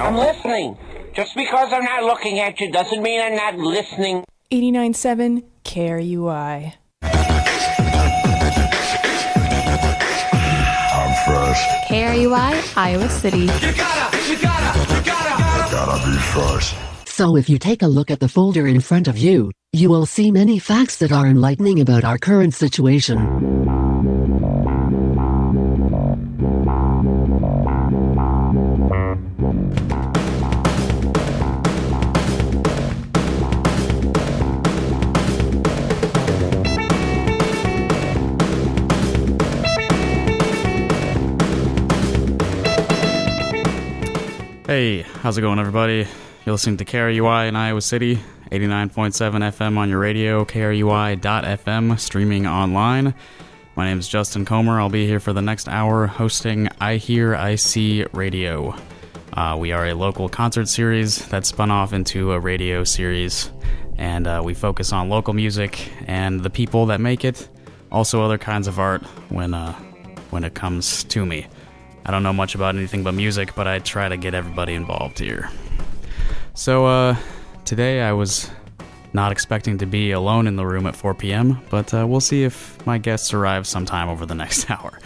I'm listening. Just because I'm not looking at you doesn't mean I'm not listening. 89.7 KRUI. I'm fresh. KRUI, Iowa City. You gotta be fresh. So if you take a look at the folder in front of you, you will see many facts that are enlightening about our current situation. Hey, how's it going, everybody? You're listening to KRUI in Iowa City, 89.7 FM on your radio, KRUI.FM, streaming online. My name is Justin Comer. I'll be here for the next hour hosting iHearIC Radio. We are a local concert series that spun off into a radio series, and we focus on local music and the people that make it, also other kinds of art when it comes to me. I don't know much about anything but music, but I try to get everybody involved here. So, today I was not expecting to be alone in the room at 4 p.m., but we'll see if my guests arrive sometime over the next hour.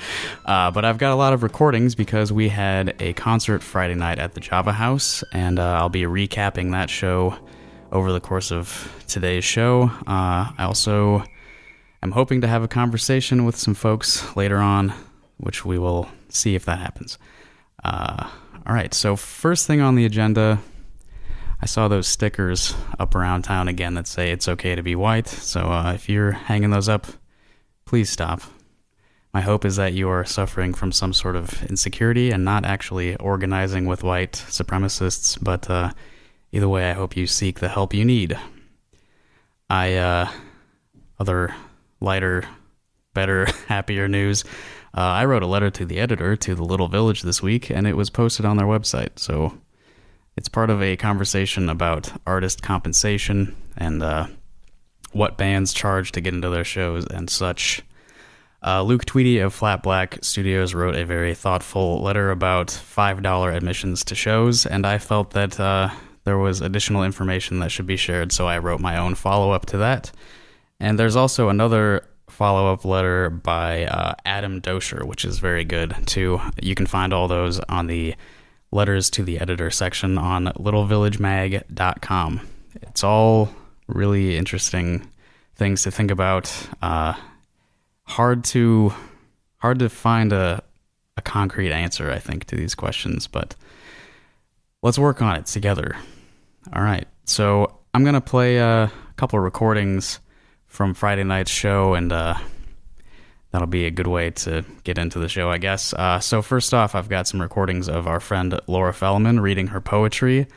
But I've got a lot of recordings because we had a concert Friday night at the Java House, and I'll be recapping that show over the course of today's show. I also am hoping to have a conversation with some folks later on, which we will see if that happens. Alright, so first thing on the agenda, I saw those stickers up around town again that say it's okay to be white, so if you're hanging those up, please stop. My hope is that you are suffering from some sort of insecurity and not actually organizing with white supremacists, but either way, I hope you seek the help you need. Other lighter, better, happier news, I wrote a letter to the editor to the Little Village this week, and it was posted on their website, so it's part of a conversation about artist compensation and what bands charge to get into their shows and such. Luke Tweedy of Flat Black Studios wrote a very thoughtful letter about $5 admissions to shows, and I felt that there was additional information that should be shared, so I wrote my own follow-up to that. And there's also another follow-up letter by Adam Dosher, which is very good, too. You can find all those on the letters to the editor section on littlevillagemag.com. It's all really interesting things to think about. Hard to find a concrete answer, I think, to these questions, but let's work on it together. All right, so I'm going to play a couple of recordings from Friday night's show, and that'll be a good way to get into the show, I guess. So first off, I've got some recordings of our friend Laura Fellman reading her poetry.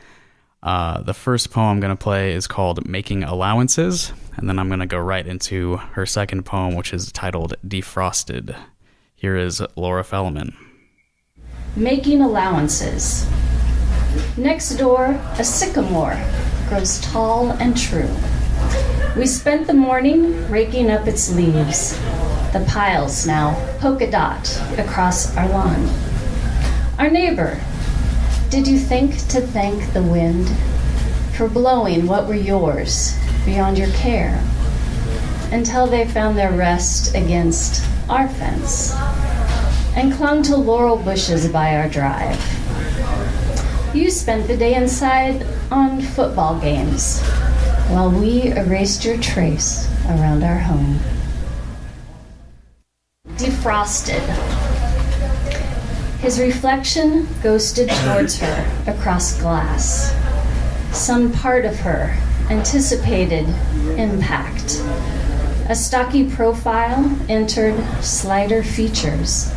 The first poem I'm going to play is called Making Allowances, and then I'm going to go right into her second poem, which is titled Defrosted. Here is Laura Fellman. Making Allowances. Next door, a sycamore grows tall and true. We spent the morning raking up its leaves, the piles now polka dot across our lawn. Our neighbor, did you think to thank the wind for blowing what were yours beyond your care until they found their rest against our fence and clung to laurel bushes by our drive? You spent the day inside on football games while we erased your trace around our home. Defrosted. His reflection ghosted towards her across glass. Some part of her anticipated impact. A stocky profile entered slighter features,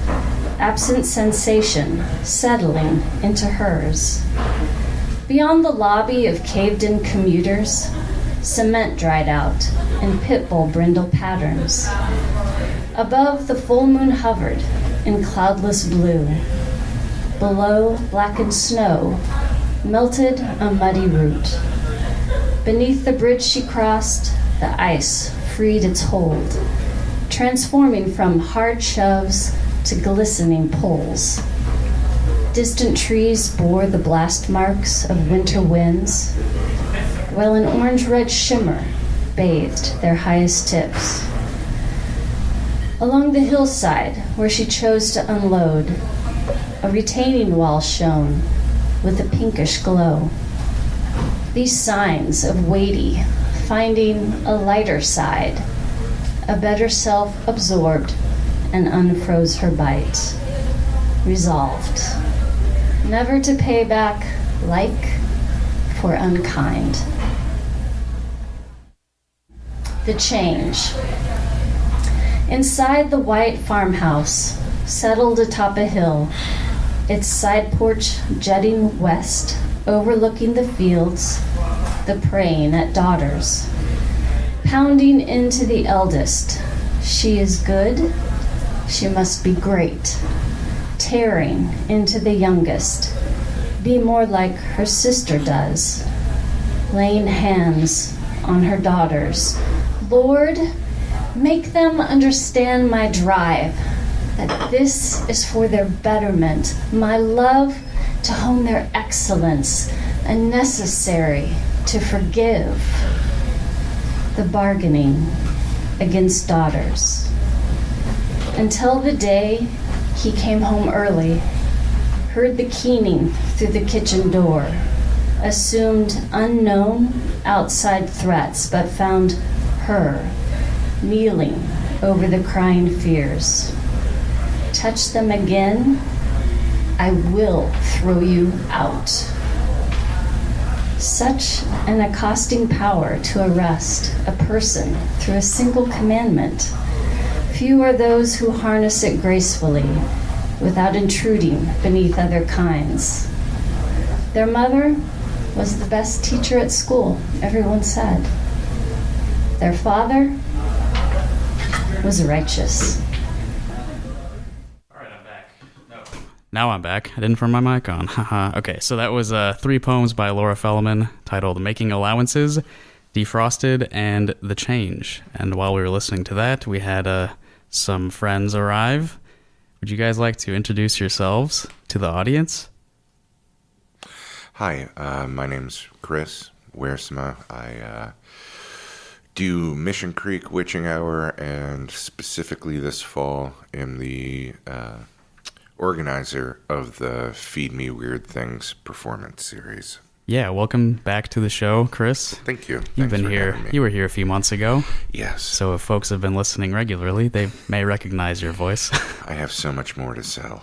absent sensation settling into hers. Beyond the lobby of caved-in commuters, cement dried out in pit bull brindle patterns. Above, the full moon hovered in cloudless blue. Below, blackened snow melted a muddy route. Beneath the bridge she crossed, the ice freed its hold, transforming from hard shoves to glistening pulls. Distant trees bore the blast marks of winter winds, while an orange-red shimmer bathed their highest tips. Along the hillside where she chose to unload, a retaining wall shone with a pinkish glow. These signs of weighty, finding a lighter side, a better self absorbed and unfroze her bite. Resolved never to pay back like for unkind. The change. Inside the white farmhouse, settled atop a hill, its side porch jutting west, overlooking the fields, the praying at daughters. Pounding into the eldest, she is good, she must be great. Tearing into the youngest, be more like her sister does. Laying hands on her daughters. Lord, make them understand my drive, that this is for their betterment, my love to hone their excellence, and necessary to forgive. The bargaining against daughters. Until the day he came home early, heard the keening through the kitchen door, assumed unknown outside threats, but found her kneeling over the crying fears. Touch them again, I will throw you out. Such an accosting power to arrest a person through a single commandment. Few are those who harness it gracefully, without intruding beneath other kinds. Their mother was the best teacher at school, everyone said. Their father was righteous. All right, I'm back. No. Now I'm back. I didn't turn my mic on. Haha. Okay, so that was 3 poems by Laura Fellman titled Making Allowances, Defrosted, and The Change. And while we were listening to that, we had some friends arrive. Would you guys like to introduce yourselves to the audience? Hi, my name's Chris Wiersema. I do Mission Creek Witching Hour, and specifically this fall am the organizer of the Feed Me Weird Things performance series. Yeah, welcome back to the show, Chris. Thank you. You've been here. You were here a few months ago. Yes. So if folks have been listening regularly, they may recognize your voice. I have so much more to sell.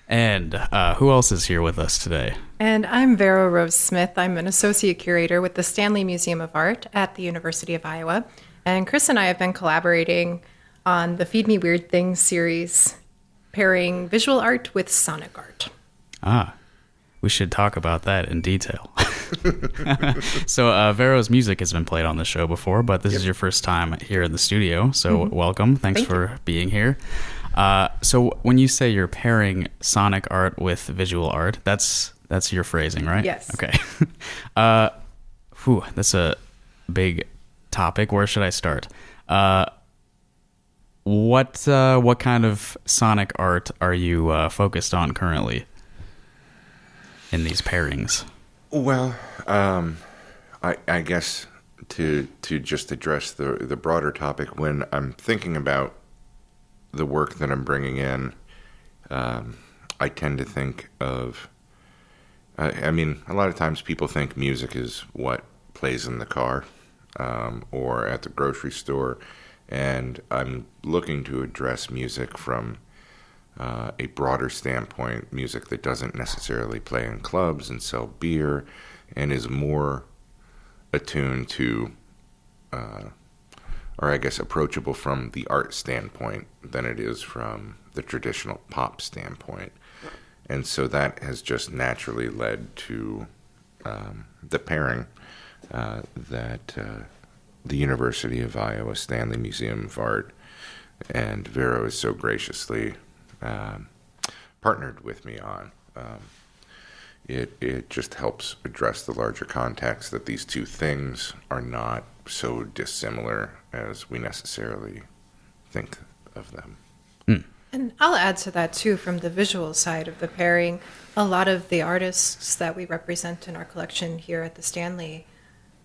And who else is here with us today? And I'm Vero Rose Smith. I'm an associate curator with the Stanley Museum of Art at the University of Iowa. And Chris and I have been collaborating on the Feed Me Weird Things series, pairing visual art with sonic art. Ah, we should talk about that in detail. So Vero's music has been played on the show before, but this is your first time here in the studio, so welcome. Thanks for being here. So when you say you're pairing sonic art with visual art, that's your phrasing, right? Yes. Okay. That's a big topic. Where should I start? What kind of sonic art are you focused on currently in these pairings? Well, I guess to just address the broader topic, when I'm thinking about the work that I'm bringing in, I tend to think of, I mean, a lot of times people think music is what plays in the car or at the grocery store, and I'm looking to address music from a broader standpoint, music that doesn't necessarily play in clubs and sell beer and is more attuned to, or I guess approachable from the art standpoint than it is from the traditional pop standpoint. And so that has just naturally led to the pairing that the University of Iowa Stanley Museum of Art and Vero is so graciously partnered with me on. It just helps address the larger context that these two things are not so dissimilar as we necessarily think of them. And I'll add to that too, from the visual side of the pairing. A lot of the artists that we represent in our collection here at the Stanley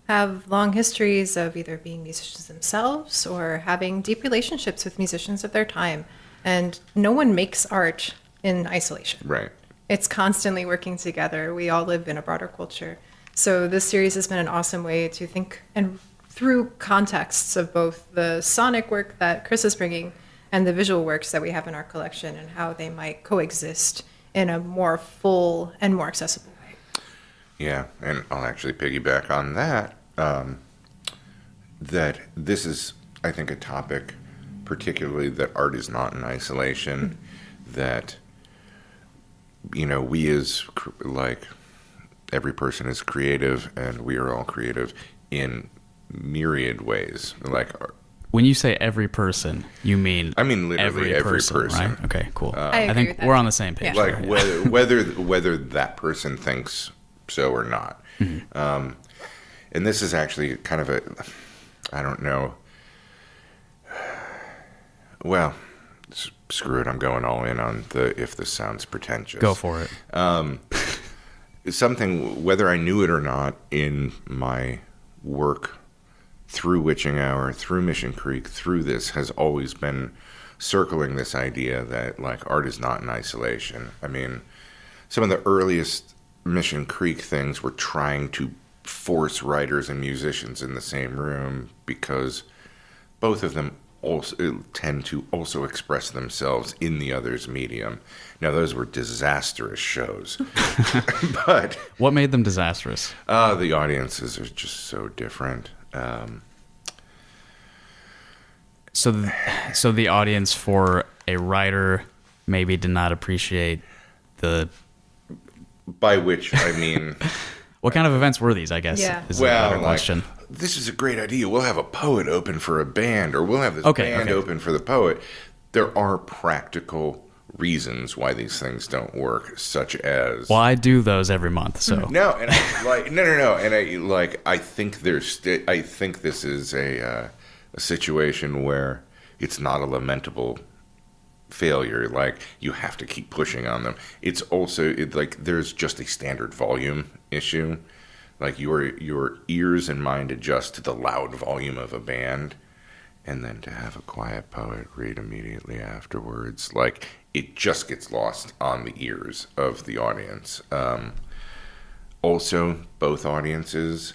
have long histories of either being musicians themselves or having deep relationships with musicians of their time. And no one makes art in isolation. Right. It's constantly working together. We all live in a broader culture. So this series has been an awesome way to think and through contexts of both the sonic work that Chris is bringing and the visual works that we have in our collection and how they might coexist in a more full and more accessible way. Yeah, and I'll actually piggyback on that. That this is, I think, a topic, particularly that art is not in isolation. That, we as every person is creative, and we are all creative in myriad ways. When you say every person, you mean literally every person. Right? Okay, cool. I think we're on the same page. Yeah. Whether that person thinks so or not. Mm-hmm. And this is actually kind of I don't know. Well, screw it. I'm going all in on if this sounds pretentious. Go for it. Something, whether I knew it or not, in my work through Witching Hour, through Mission Creek, through this, has always been circling this idea that art is not in isolation. I mean, some of the earliest Mission Creek things were trying to force writers and musicians in the same room because both of them also tend to also express themselves in the other's medium. Now, those were disastrous shows. But what made them disastrous? The audiences are just so different. So the audience for a writer maybe did not appreciate the... By which I mean... What kind of events were these, I guess, is a better question. This is a great idea. We'll have a poet open for a band, or we'll have this band open for the poet. There are practical reasons why these things don't work, such as... Well, I do those every month, so... No, and no. And I think I think this is a situation where it's not a lamentable failure. You have to keep pushing on them. It's also there's just a standard volume issue. Your ears and mind adjust to the loud volume of a band, and then to have a quiet poet read immediately afterwards, it just gets lost on the ears of the audience. Also, both audiences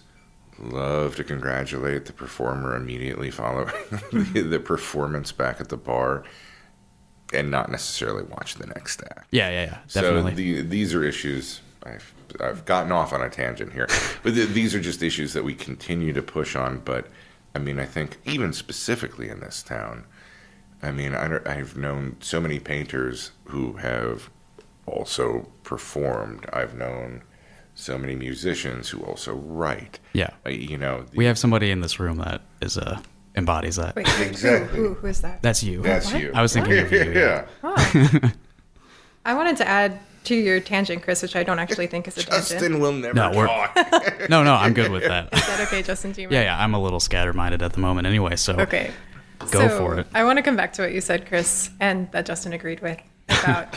love to congratulate the performer immediately following the performance back at the bar, and not necessarily watch the next act. Yeah, definitely. So these are issues. I've gotten off on a tangent here, but these are just issues that we continue to push on. But I think even specifically in this town, I've known so many painters who have also performed. I've known so many musicians who also write. Yeah, we have somebody in this room that embodies that. Wait, exactly. Who is that? That's you. That's you. I was thinking of you. Yeah. Oh. I wanted to add to your tangent, Chris, which I don't actually think is a tangent. Justin will never talk. No, I'm good with that. Is that okay, Justin? Do you mind? Yeah, I'm a little scatterminded at the moment anyway, so okay. Go for it. I want to come back to what you said, Chris, and that Justin agreed with, about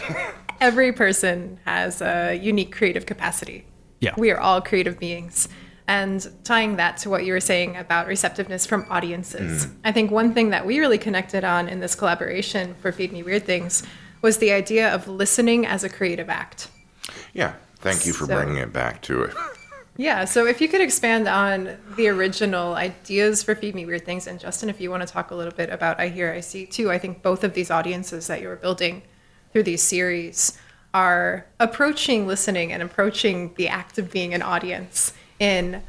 every person has a unique creative capacity. Yeah. We are all creative beings. And tying that to what you were saying about receptiveness from audiences, I think one thing that we really connected on in this collaboration for Feed Me Weird Things was the idea of listening as a creative act. Yeah, thank you for bringing it back to it. Yeah, so if you could expand on the original ideas for Feed Me Weird Things, and Justin, if you want to talk a little bit about iHearIC too, I think both of these audiences that you were building through these series are approaching listening and approaching the act of being an audience in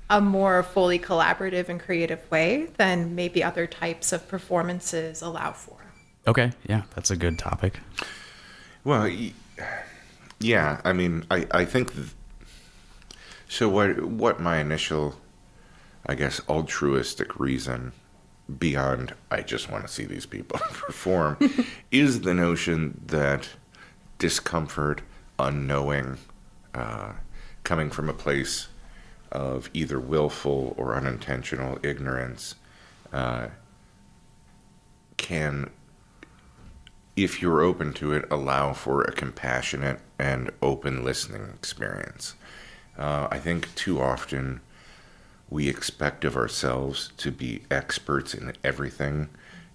a more fully collaborative and creative way than maybe other types of performances allow for. Okay, yeah, that's a good topic. Well, yeah, I think... So what my initial, I guess, altruistic reason, beyond I just want to see these people perform, is the notion that discomfort, unknowing, coming from a place of either willful or unintentional ignorance, can if you're open to it, allow for a compassionate and open listening experience. I think too often we expect of ourselves to be experts in everything.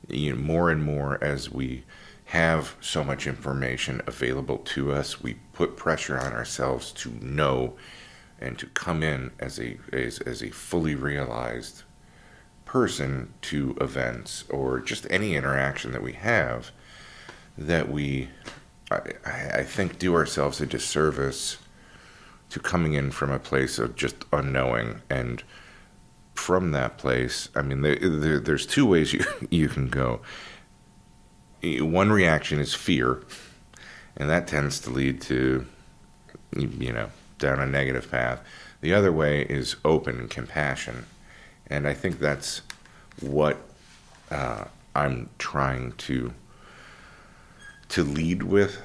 More and more as we have so much information available to us, we put pressure on ourselves to know and to come in as a fully realized person to events or just any interaction that we have, that we, I think, do ourselves a disservice to coming in from a place of just unknowing. And from that place, I mean, there's two ways you can go. One reaction is fear, and that tends to lead to, down a negative path. The other way is open compassion, and I think that's what I'm trying to lead with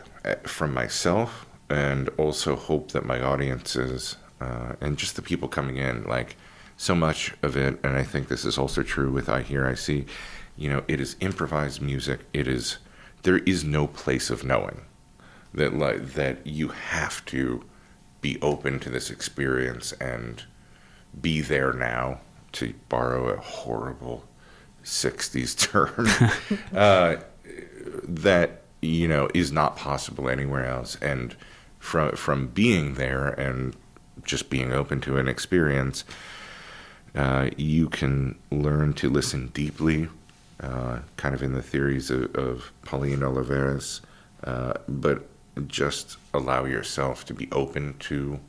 from myself, and also hope that my audiences and just the people coming in, like, so much of it, and I think this is also true with iHearIC, it is improvised music. There is no place of knowing that you have to be open to this experience and be there now, to borrow a horrible 60s term, that, is not possible anywhere else. And from being there and just being open to an experience, you can learn to listen deeply, kind of in the theories of Pauline Oliveras, but just allow yourself to be open to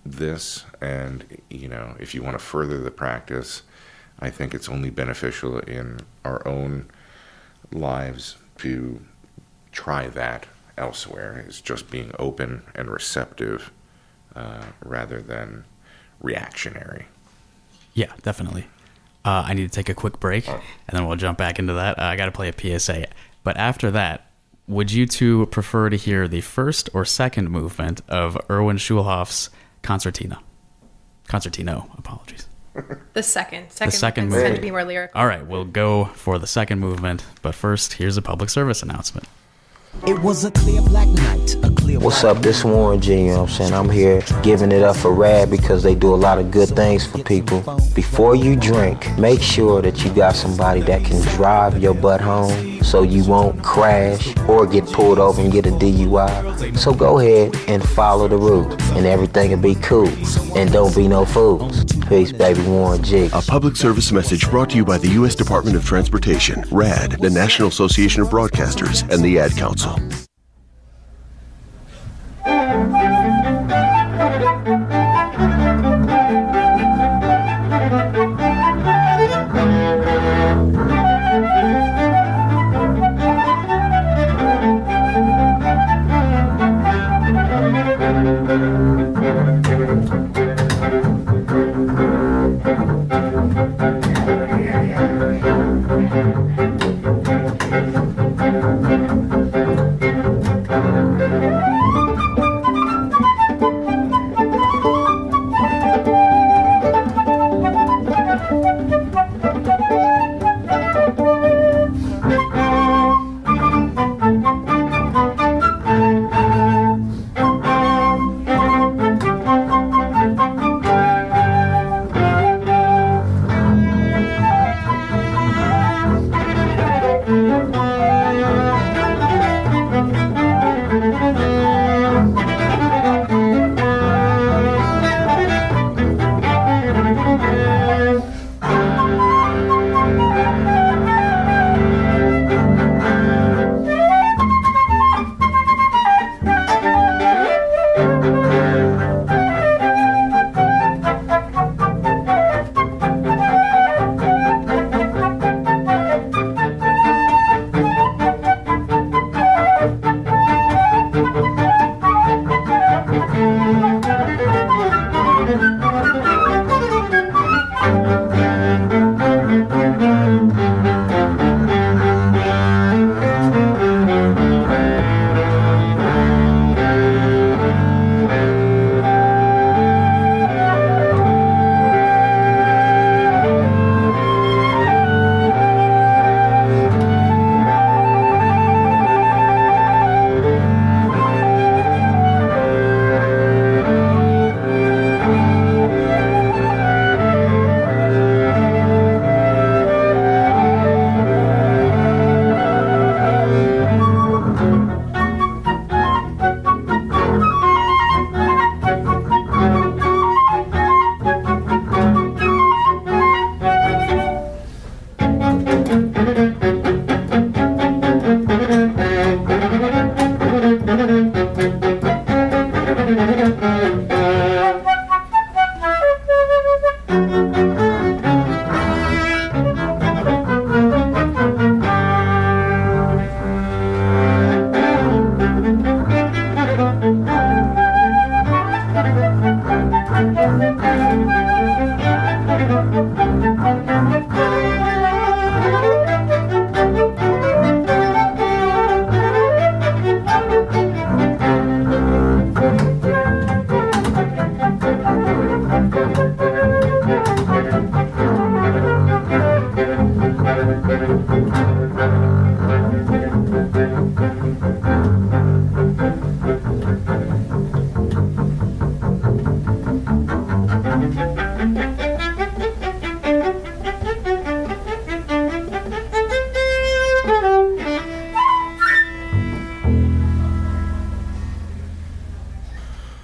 this. And, if you want to further the practice, I think it's only beneficial in our own lives to try that elsewhere, is just being open and receptive rather than reactionary. Yeah, definitely. I need to take a quick break, and then we'll jump back into that. I got to play a PSA. But after that, would you two prefer to hear the first or second movement of Erwin Schulhoff's Concertino, apologies. The second second movements tend to be more lyrical. All right, we'll go for the second movement, but first, here's a public service announcement. It was a clear black night, What's up, this Warren G, you know what I'm saying? I'm here giving it up for RAD because they do a lot of good things for people. Before you drink, make sure that you got somebody that can drive your butt home so you won't crash or get pulled over and get a DUI. So go ahead and follow the route and everything will be cool. And don't be no fools. Peace, baby. Warren G. A public service message brought to you by the U.S. Department of Transportation, RAD, the National Association of Broadcasters, and the Ad Council.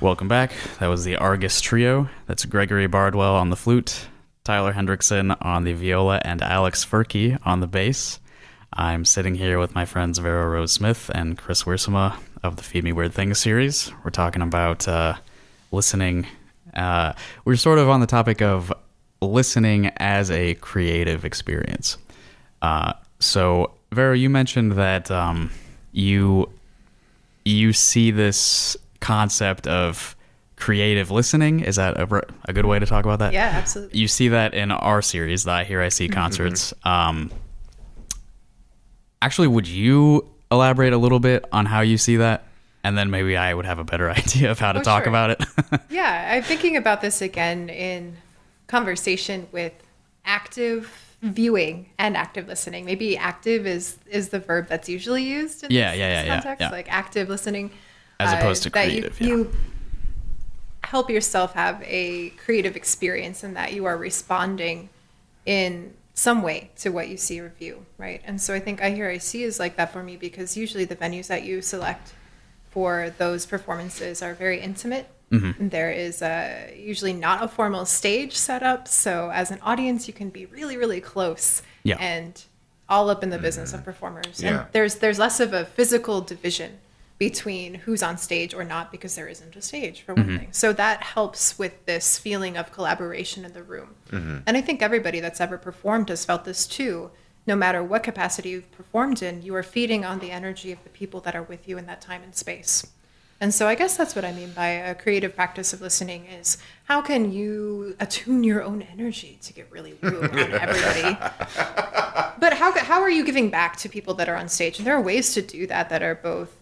Welcome back. That was the Argus Trio. That's Gregory Bardwell on the flute, Tyler Hendrickson on the viola, and Alex Furkey on the bass. I'm sitting here with my friends Vero Rose Smith and Chris Wiersema of the Feed Me Weird Things series. We're talking about listening. We're sort of on the topic of listening as a creative experience. So, Vero, you mentioned that you see this concept of creative listening. Is that a good way to talk about that? Yeah, absolutely. You see that in our series, the iHearIC concerts. Actually, would you elaborate a little bit on how you see that? And then maybe I would have a better idea of how to talk about it. Yeah, I'm thinking about this again in conversation with active viewing and active listening. Maybe active is the verb that's usually used in this context, yeah. like active listening. As opposed to creative, that you help yourself have a creative experience and that you are responding in some way to what you see or view, right? And so I think iHearIC is like that for me because usually the venues that you select for those performances are very intimate. Mm-hmm. There is usually not a formal stage set up, so as an audience you can be really, really close and all up in the business of performers. And there's less of a physical division between who's on stage or not because there isn't a stage, for one thing. So that helps with this feeling of collaboration in the room. And I think everybody that's ever performed has felt this too. No matter what capacity you've performed in, you are feeding on the energy of the people that are with you in that time and space. And so I guess that's what I mean by a creative practice of listening is how can you attune your own energy to get really woo on everybody? But how are you giving back to people that are on stage? And there are ways to do that are both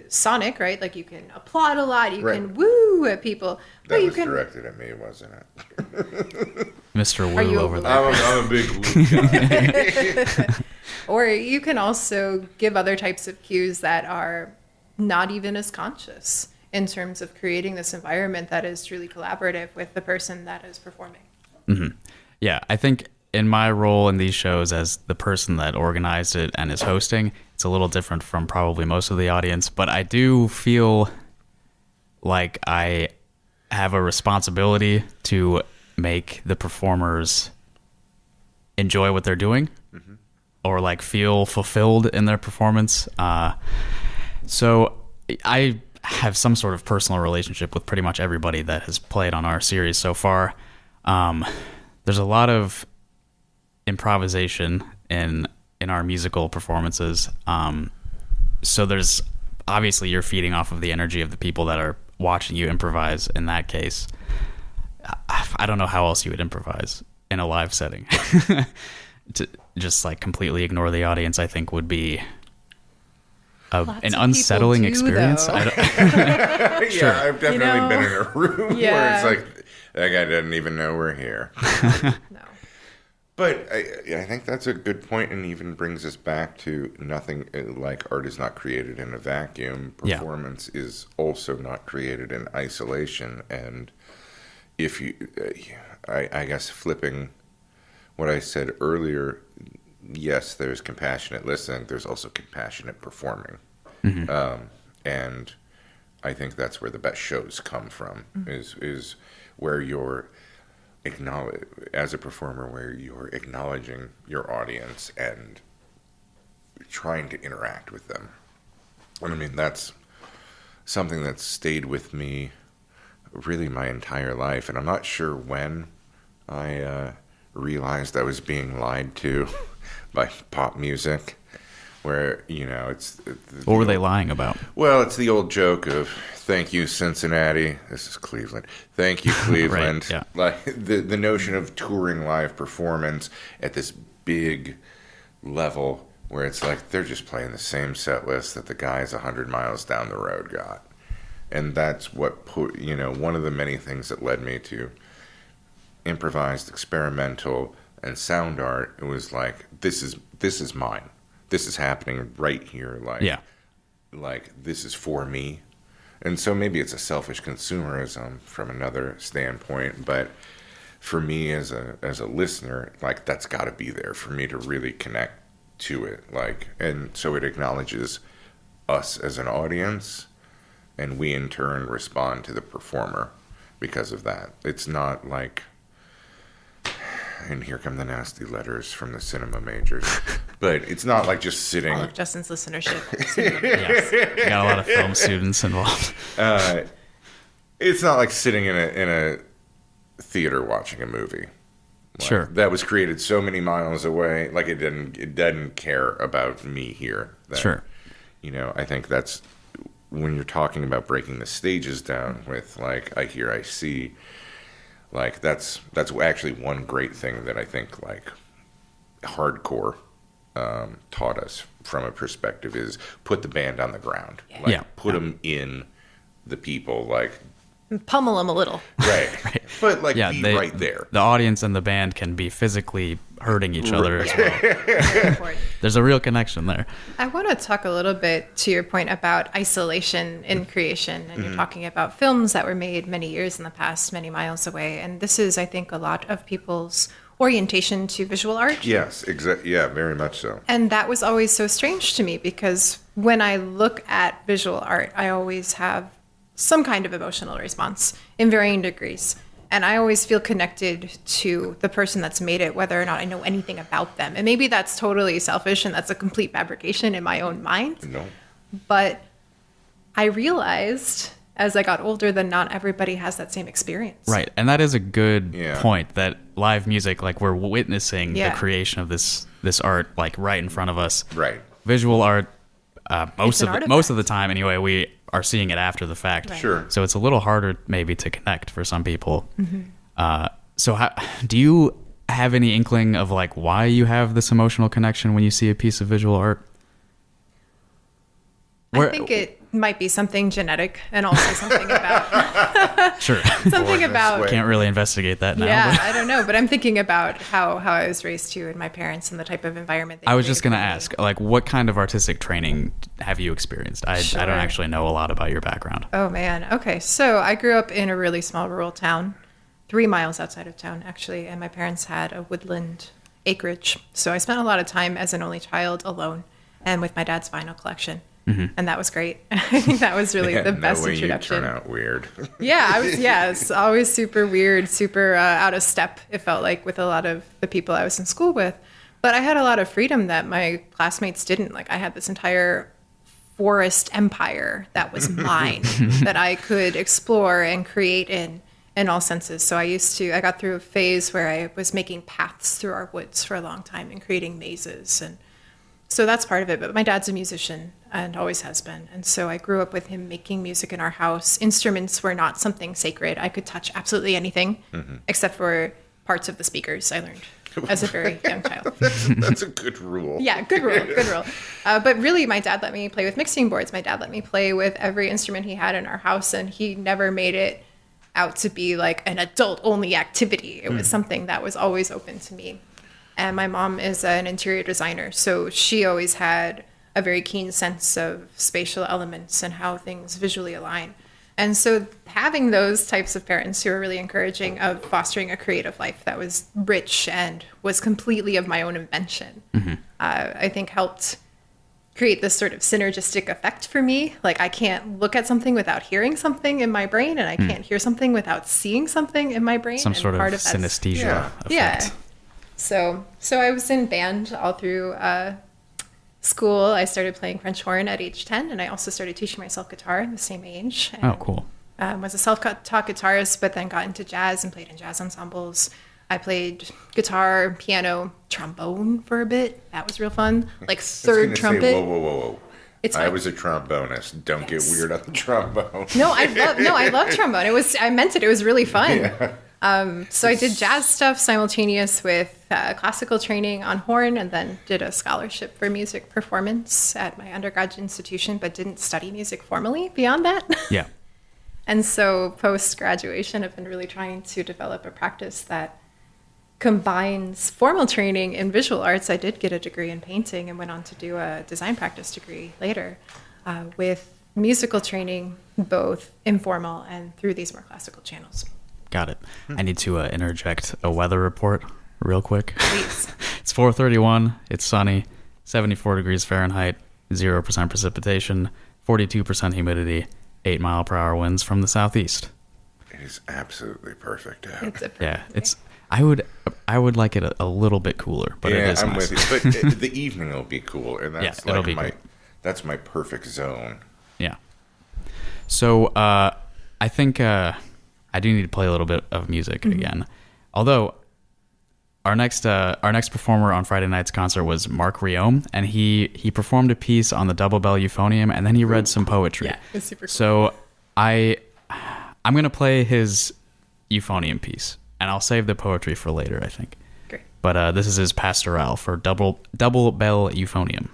sonic, right? Like you can applaud a lot, you can woo at people. That was directed at me, wasn't it? Mr. Woo over there. I'm a big woo guy. Or you can also give other types of cues that are not even as conscious in terms of creating this environment that is truly collaborative with the person that is performing. Mm-hmm. Yeah, I think in my role in these shows as the person that organized it and is hosting, it's a little different from probably most of the audience, but I do feel like I have a responsibility to make the performers enjoy what they're doing or like feel fulfilled in their performance. So I have some sort of personal relationship with pretty much everybody that has played on our series so far. There's a lot of improvisation in our musical performances. So there's obviously you're feeding off of the energy of the people that are watching you improvise in that case. I don't know how else you would improvise in a live setting. To just like completely ignore the audience, I think would be an unsettling experience. Sure. I've definitely been in a room where it's like that guy doesn't even know we're here. No. But I think that's a good point, and even brings us back to nothing like art is not created in a vacuum. Performance is also not created in isolation. And if you, I guess flipping what I said earlier, yes, there's compassionate listening. There's also compassionate performing. And I think that's where the best shows come from, is where you're as a performer, where you're acknowledging your audience and trying to interact with them. And I mean, that's something that's stayed with me really my entire life. And I'm not sure when I realized I was being lied to by pop music, where, it's... What were they lying about? Well, it's the old joke of, thank you, Cincinnati. This is Cleveland. Thank you, Cleveland. Right, yeah. Like, the notion of touring live performance at this big level where it's like they're just playing the same set list that the guys 100 miles down the road got. And that's what put, one of the many things that led me to improvised, experimental, and sound art. It was like, this is mine. This is happening right here. Like this is for me. And so maybe it's a selfish consumerism from another standpoint, but for me as a listener, like that's got to be there for me to really connect to it. Like, and so it acknowledges us as an audience, and we in turn respond to the performer because of that. It's not like, and here come the nasty letters from the cinema majors, but it's not like just sitting. All of Justin's listenership. Yes. We got a lot of film students involved. It's not like sitting in a theater watching a movie. Like, sure. That was created so many miles away. Like it doesn't care about me here. Sure. I think that's when you're talking about breaking the stages down with like iHearIC. Like that's actually one great thing that I think like hardcore taught us from a perspective is put the band on the ground. Like put them in the people, like pummel them a little. Right. But like be right there. The audience and the band can be physically hurting each other as well. There's a real connection there. I want to talk a little bit to your point about isolation in creation. And you're talking about films that were made many years in the past, many miles away. And this is, I think, a lot of people's orientation to visual art. Yes, exactly. Yeah, very much so. And that was always so strange to me because when I look at visual art, I always have some kind of emotional response in varying degrees. And I always feel connected to the person that's made it, whether or not I know anything about them. And maybe that's totally selfish and that's a complete fabrication in my own mind. No. But I realized as I got older that not everybody has that same experience. Right. And that is a good point, that live music, like we're witnessing the creation of this art like right in front of us. Right. Visual art, most of the time anyway, we are seeing it after the fact. Right. Sure. So it's a little harder maybe to connect for some people. So do you have any inkling of like why you have this emotional connection when you see a piece of visual art? I think it might be something genetic and also something about sure. something about can't really investigate that now. Yeah, I don't know, but I'm thinking about how I was raised too, and my parents and the type of environment they I was just going to ask, like, what kind of artistic training have you experienced? I don't actually know a lot about your background. Oh man. Okay. So I grew up in a really small rural town, 3 miles outside of town actually, and my parents had a woodland acreage. So I spent a lot of time as an only child alone and with my dad's vinyl collection. And that was great. I think that was really the best introduction. You turn out weird. Yeah, I was. Yeah, it's always super weird, super out of step. It felt like with a lot of the people I was in school with, but I had a lot of freedom that my classmates didn't. Like I had this entire forest empire that was mine that I could explore and create in all senses. So I got through a phase where I was making paths through our woods for a long time and creating mazes, and so that's part of it. But my dad's a musician and always has been. And so I grew up with him making music in our house. Instruments were not something sacred. I could touch absolutely anything except for parts of the speakers, I learned as a very young child. That's a good rule. Yeah, good rule. But really, my dad let me play with mixing boards. My dad let me play with every instrument he had in our house, and he never made it out to be like an adult-only activity. It was something that was always open to me. And my mom is an interior designer, so she always had a very keen sense of spatial elements and how things visually align. And so having those types of parents who are really encouraging of fostering a creative life that was rich and was completely of my own invention, I think helped create this sort of synergistic effect for me. Like I can't look at something without hearing something in my brain, and I can't hear something without seeing something in my brain. Some sort of synesthesia effect. Yeah. So I was in band all through school, I started playing French horn at age 10, and I also started teaching myself guitar at the same age. And, Oh, cool. Was a self-taught guitarist, but then got into jazz and played in jazz ensembles. I played guitar, piano, trombone for a bit. That was real fun. Like third trumpet. Say, whoa. It's I fine. was a trombonist. Don't get weird on the trombone. No, I love trombone. I meant it. It was really fun. Yeah. So I did jazz stuff simultaneous with classical training on horn, and then did a scholarship for music performance at my undergraduate institution, but didn't study music formally beyond that. Yeah. And so post-graduation, I've been really trying to develop a practice that combines formal training in visual arts. I did get a degree in painting and went on to do a design practice degree later, with musical training, both informal and through these more classical channels. Got it. I need to interject a weather report real quick. Please. It's 4:31. It's sunny. 74 degrees Fahrenheit. 0% precipitation. 42% humidity. 8-mile-per-hour winds from the southeast. It is absolutely perfect out. It's a Yeah, it's. I would like it a little bit cooler, but it is I'm nice. with you. But the evening will be cool, and that's Yeah, it'll like be my cool. that's my perfect zone. Yeah. So I think I do need to play a little bit of music again. Although our next performer on Friday night's concert was Mark Riome, and he performed a piece on the double bell euphonium, and then he read some poetry. Yeah, it's super cool. So I'm gonna play his euphonium piece, and I'll save the poetry for later, I think. Great. But this is his pastoral for double bell euphonium.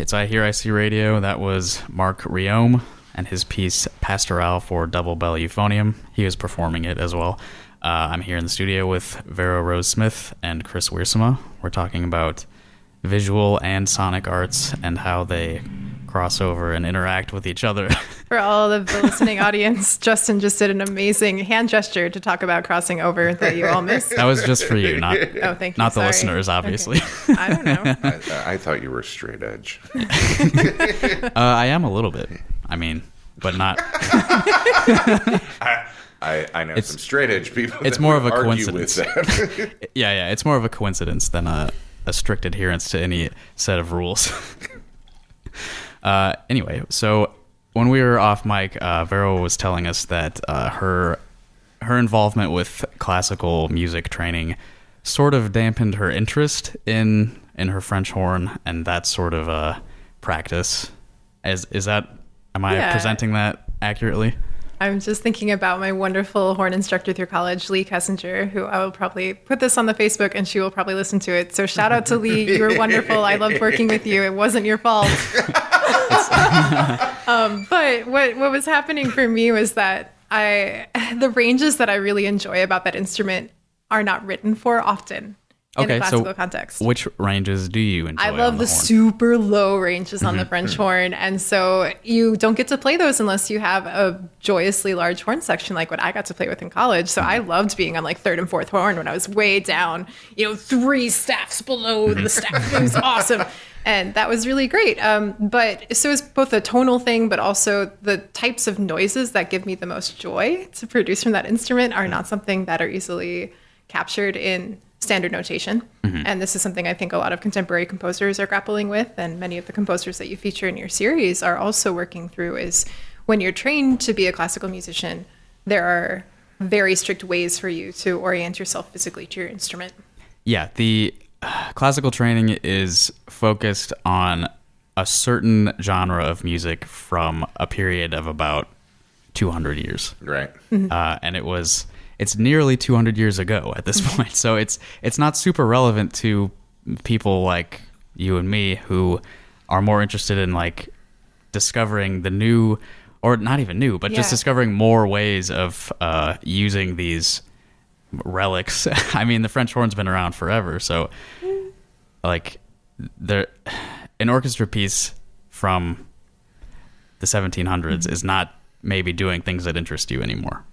It's iHearIC Radio. That was Mark Riome and his piece Pastoral for Double Bell Euphonium. He was performing it as well. I'm here in the studio with Vero Rose Smith and Chris Wiersema. We're talking about visual and sonic arts and how they cross over and interact with each other. For all of the listening audience, Justin just did an amazing hand gesture to talk about crossing over that you all missed. That was just for you, not thank you. not the Sorry. listeners, obviously. Okay. I don't know. I thought you were straight edge. I am a little bit. I mean, but not. I know some straight edge people. It's that more of a argue coincidence. With that. Yeah. It's more of a coincidence than a strict adherence to any set of rules. Anyway, so when we were off mic, Vero was telling us that her involvement with classical music training sort of dampened her interest in her French horn and that sort of practice. Am I presenting that accurately? I'm just thinking about my wonderful horn instructor through college, Lee Kessinger, who I will probably put this on the Facebook and she will probably listen to it. So shout out to Lee. You were wonderful. I loved working with you. It wasn't your fault. But what was happening for me was that the ranges that I really enjoy about that instrument are not written for often in a classical context. Which ranges do you enjoy? I love the super low ranges on the French horn. And so you don't get to play those unless you have a joyously large horn section like what I got to play with in college. So I loved being on like third and fourth horn when I was way down, 3 staffs below the staff. It was awesome. And that was really great. But so it's both a tonal thing, but also the types of noises that give me the most joy to produce from that instrument are not something that are easily captured in standard notation. And this is something I think a lot of contemporary composers are grappling with, and many of the composers that you feature in your series are also working through, is when you're trained to be a classical musician, there are very strict ways for you to orient yourself physically to your instrument. Yeah, the classical training is focused on a certain genre of music from a period of about 200 years. Right. And it's nearly 200 years ago at this point. So it's not super relevant to people like you and me who are more interested in like discovering the new, or not even new, but just discovering more ways of using these relics. I mean, the French horn's been around forever. So like an orchestra piece from the 1700s is not maybe doing things that interest you anymore.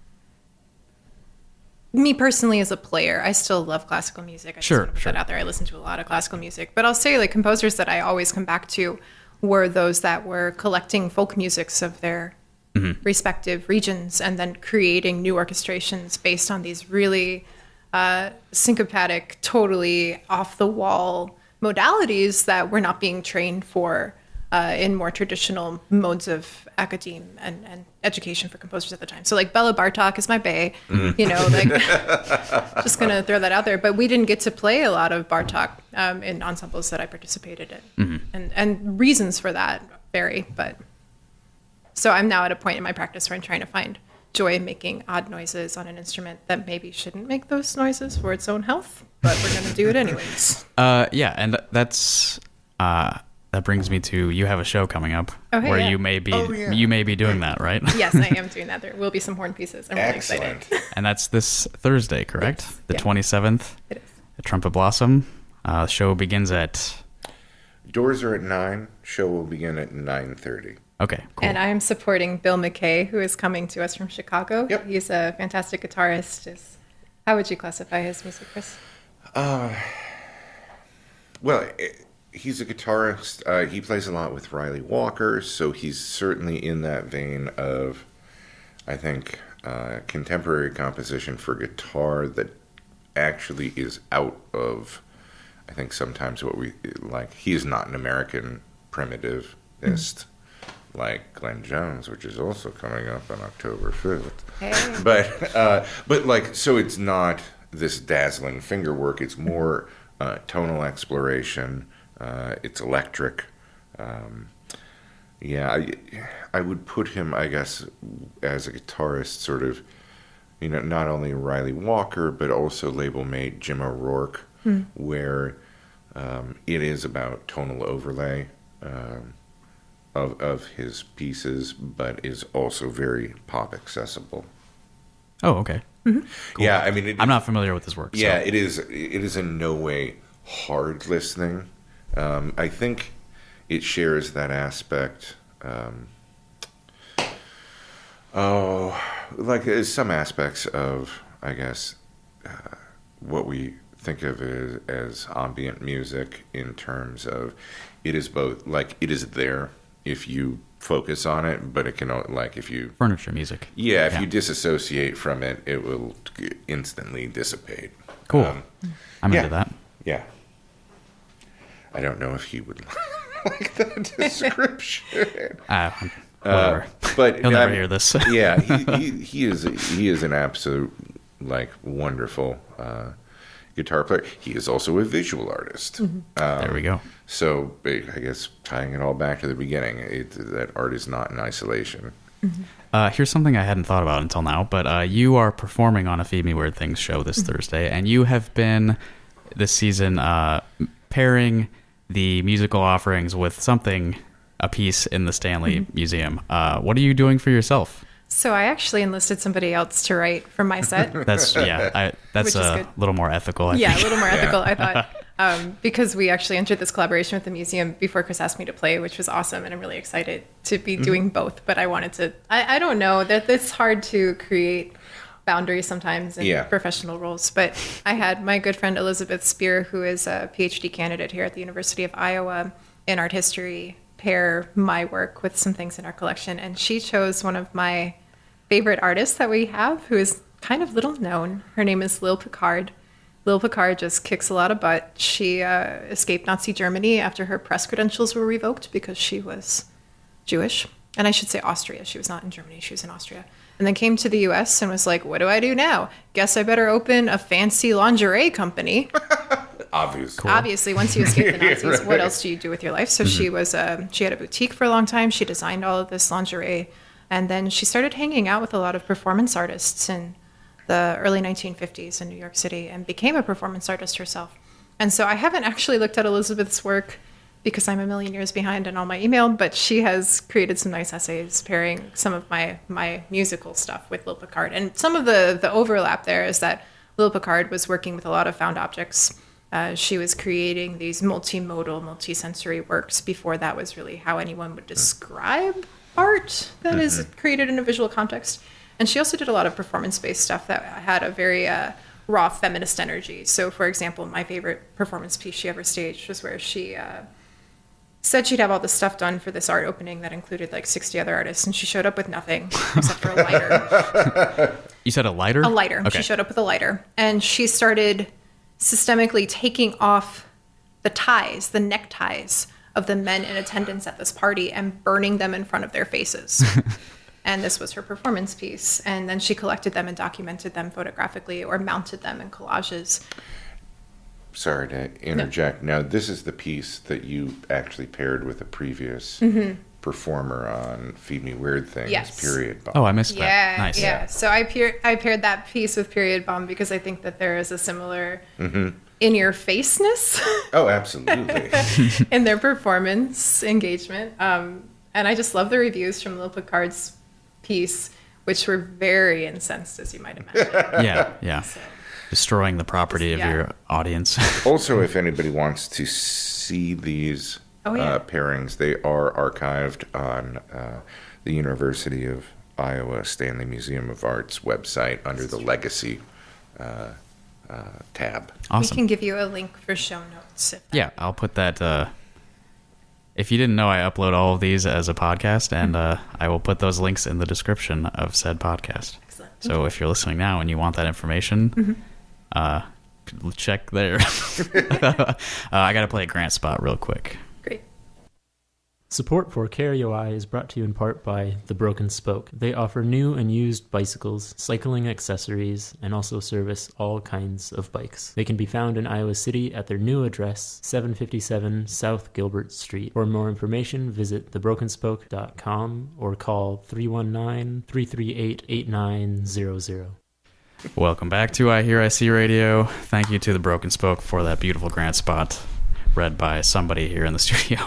Me personally as a player, I still love classical music. I just want to put that out there. I listen to a lot of classical music. But I'll say like composers that I always come back to were those that were collecting folk musics of their respective regions and then creating new orchestrations based on these really syncopatic, totally off-the-wall modalities that were not being trained for in more traditional modes of academe and education for composers at the time. So like Bela Bartok is my bae, just gonna throw that out there. But we didn't get to play a lot of Bartok in ensembles that I participated in. And reasons for that vary, but so I'm now at a point in my practice where I'm trying to find joy in making odd noises on an instrument that maybe shouldn't make those noises for its own health, but we're gonna do it anyways. And that's that brings me to, you have a show coming up where you may be doing that, right? Yes, I am doing that. There will be some horn pieces. I'm really excited. And that's this Thursday, correct? Yes. The 27th. It is. At Trumpet Blossom. The show begins at... Doors are at 9. Show will begin at 9:30. Okay, cool. And I am supporting Bill McKay, who is coming to us from Chicago. Yep. He's a fantastic guitarist. How would you classify his music, Chris? He's a guitarist. He plays a lot with Riley Walker, so he's certainly in that vein of, I think, contemporary composition for guitar that actually is out of, I think, sometimes what we like. He is not an American primitivist like Glenn Jones, which is also coming up on October 5th. Hey. But like, so it's not this dazzling finger work. It's more tonal exploration. It's electric. I would put him, I guess, as a guitarist, sort of, not only Riley Walker, but also label mate Jim O'Rourke, where it is about tonal overlay of his pieces, but is also very pop accessible. Oh, okay. Mm-hmm. Cool. Yeah, I mean, I'm not familiar with his work. Yeah, so. it is in no way hard listening. I think it shares that aspect. Like some aspects of, I guess, what we think of as ambient music, in terms of it is both, like, it is there if you focus on it, but it can, like, if you... Furniture music. Yeah, if you disassociate from it, it will instantly dissipate. Cool. I'm into that. Yeah. I don't know if he would like that description. Whatever. But he'll never hear this. Yeah, he is an absolute, like, wonderful guitar player. He is also a visual artist. Mm-hmm. There we go. So I guess tying it all back to the beginning, that art is not in isolation. Mm-hmm. Here's something I hadn't thought about until now, but you are performing on a Feed Me Weird Things show this Thursday, and you have been this season pairing the musical offerings with something, a piece in the Stanley Museum. What are you doing for yourself? So I actually enlisted somebody else to write for my set. That's a little more ethical. I think. A little more ethical, I thought, because we actually entered this collaboration with the museum before Chris asked me to play, which was awesome, and I'm really excited to be doing both. But I wanted to. I don't know that it's hard to create boundaries sometimes in professional roles. But I had my good friend Elizabeth Spear, who is a PhD candidate here at the University of Iowa in art history, pair my work with some things in our collection, and she chose one of my favorite artists that we have, who is kind of little known. Her name is Lil Picard. Lil Picard just kicks a lot of butt. She escaped Nazi Germany after her press credentials were revoked because she was Jewish, and I should say Austria. She was not in Germany, she was in Austria, and then came to the US and was like, what do I do now? Guess I better open a fancy lingerie company. Obviously, once you escape the Nazis, what else do you do with your life? So she had a boutique for a long time. She designed all of this lingerie, and then she started hanging out with a lot of performance artists in the early 1950s in New York City, and became a performance artist herself. And so I haven't actually looked at Elizabeth's work because I'm a million years behind in all my email, but she has created some nice essays pairing some of my musical stuff with Lil Picard. And some of the overlap there is that Lil Picard was working with a lot of found objects. She was creating these multimodal, multisensory works before that was really how anyone would describe art that is created in a visual context. And she also did a lot of performance-based stuff that had a very raw feminist energy. So, for example, my favorite performance piece she ever staged was where she said she'd have all this stuff done for this art opening that included like 60 other artists, and she showed up with nothing except for a lighter. You said a lighter? A lighter. Okay. She showed up with a lighter, and she started systemically taking off the ties, the neckties of the men in attendance at this party and burning them in front of their faces. And this was her performance piece. And then she collected them and documented them photographically or mounted them in collages. Sorry to interject. No. Now, this is the piece that you actually paired with a previous performer on Feed Me Weird Things, Period Bomb. Oh, I missed that. Nice. Yeah. So I paired that piece with Period Bomb because I think that there is a similar in-your-faceness. Oh, absolutely. in their performance engagement. And I just love the reviews from Lil Picard's piece, which were very incensed, as you might imagine. Yeah. So, destroying the property of your audience. Also, if anybody wants to see these pairings, they are archived on the University of Iowa Stanley Museum of Art's website under the Legacy tab. Awesome. We can give you a link for show notes. Yeah, I'll put that. If you didn't know, I upload all of these as a podcast, and I will put those links in the description of said podcast. Excellent. So if you're listening now and you want that information, check there. I got to play a Grant spot real quick. Great. Support for KRUI is brought to you in part by The Broken Spoke. They offer new and used bicycles, cycling accessories, and also service all kinds of bikes. They can be found in Iowa City at their new address, 757 South Gilbert Street. For more information, visit thebrokenspoke.com or call 319-338-8900. Welcome back to iHearIC Radio. Thank you to The Broken Spoke for that beautiful Grant spot. read by somebody here in the studio.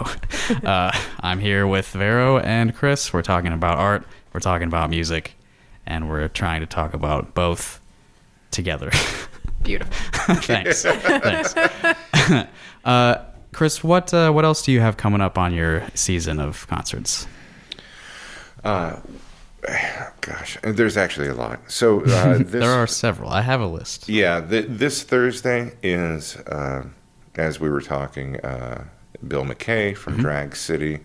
I'm here with Vero and Chris. We're talking about art, we're talking about music, and we're trying to talk about both together. Beautiful. Thanks. Chris, what else do you have coming up on your season of concerts? Gosh, there's actually a lot. So there are several. I have a list. Yeah, this Thursday is, as we were talking, Bill McKay from Drag City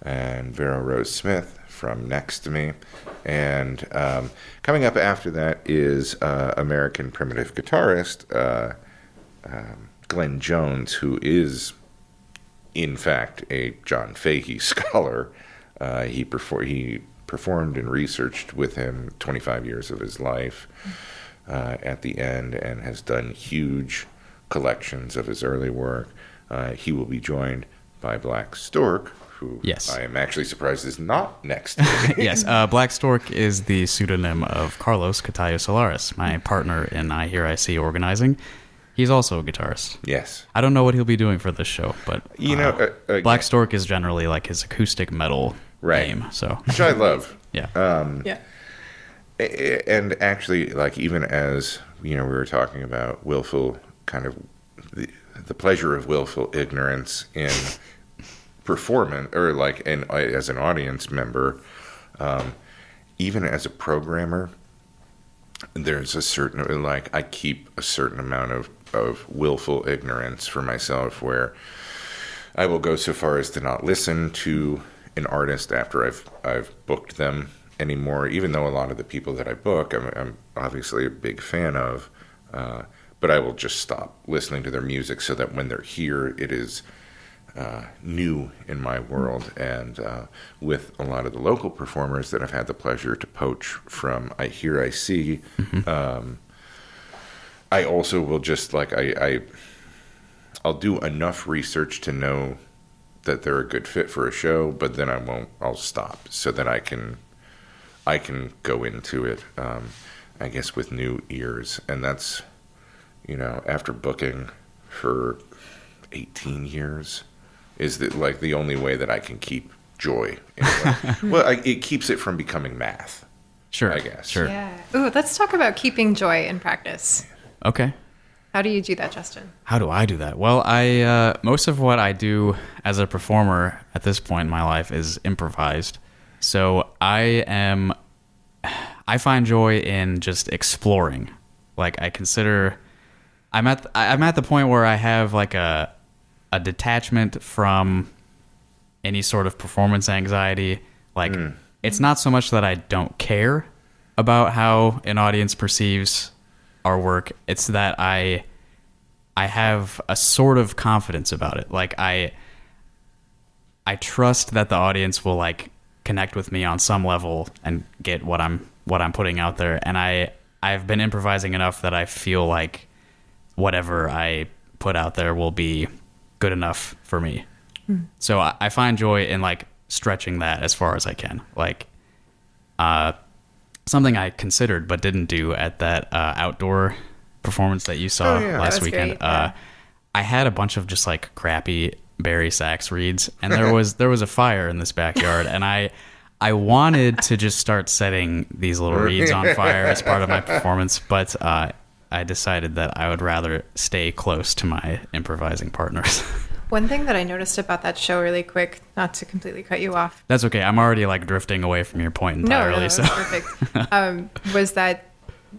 and Vero Rose Smith from Next to Me. And coming up after that is American primitive guitarist Glenn Jones, who is, in fact, a John Fahey scholar. He performed and researched with him 25 years of his life at the end, and has done huge collections of his early work. He will be joined by Black Stork, who I am actually surprised is not next to me. Yes, Black Stork is the pseudonym of Carlos Catayo Solares, my partner in iHearIC organizing. He's also a guitarist. Yes. I don't know what he'll be doing for this show, but Black Stork is generally like his acoustic metal name. So, which I love. Yeah. And actually, like, even as we were talking about willful, kind of the pleasure of willful ignorance in performance, or like as an audience member, even as a programmer, there's a certain, like, I keep a certain amount of willful ignorance for myself, where I will go so far as to not listen to an artist after I've booked them anymore, even though a lot of the people that I book I'm obviously a big fan of, but I will just stop listening to their music so that when they're here, it is new in my world. And with a lot of the local performers that I've had the pleasure to poach from iHearIC, I also will just, like, I'll do enough research to know that they're a good fit for a show, but then I'll stop so that I can go into it, I guess, with new ears. And that's, after booking for 18 years, is that, like, the only way that I can keep joy in it. Well, it keeps it from becoming math. Sure. I guess. Sure. Yeah. Ooh, let's talk about keeping joy in practice. Okay. How do you do that, Justin? How do I do that? Well, I most of what I do as a performer at this point in my life is improvised. So I find joy in just exploring. Like, I'm at the point where I have, like, a detachment from any sort of performance anxiety. Like, it's not so much that I don't care about how an audience perceives our work. It's that I have a sort of confidence about it. Like, I trust that the audience will, like, connect with me on some level and get what I'm putting out there. And I've been improvising enough that I feel like whatever I put out there will be good enough for me. So I find joy in, like, stretching that as far as I can. Like, something I considered but didn't do at that outdoor performance that you saw last weekend. Great, I had a bunch of just, like, crappy Barry Sachs reeds, and there was a fire in this backyard, and I wanted to just start setting these little reeds on fire as part of my performance, but I decided that I would rather stay close to my improvising partners. One thing that I noticed about that show, really quick, not to completely cut you off. That's okay. I'm already, like, drifting away from your point entirely. No, that's perfect. Was that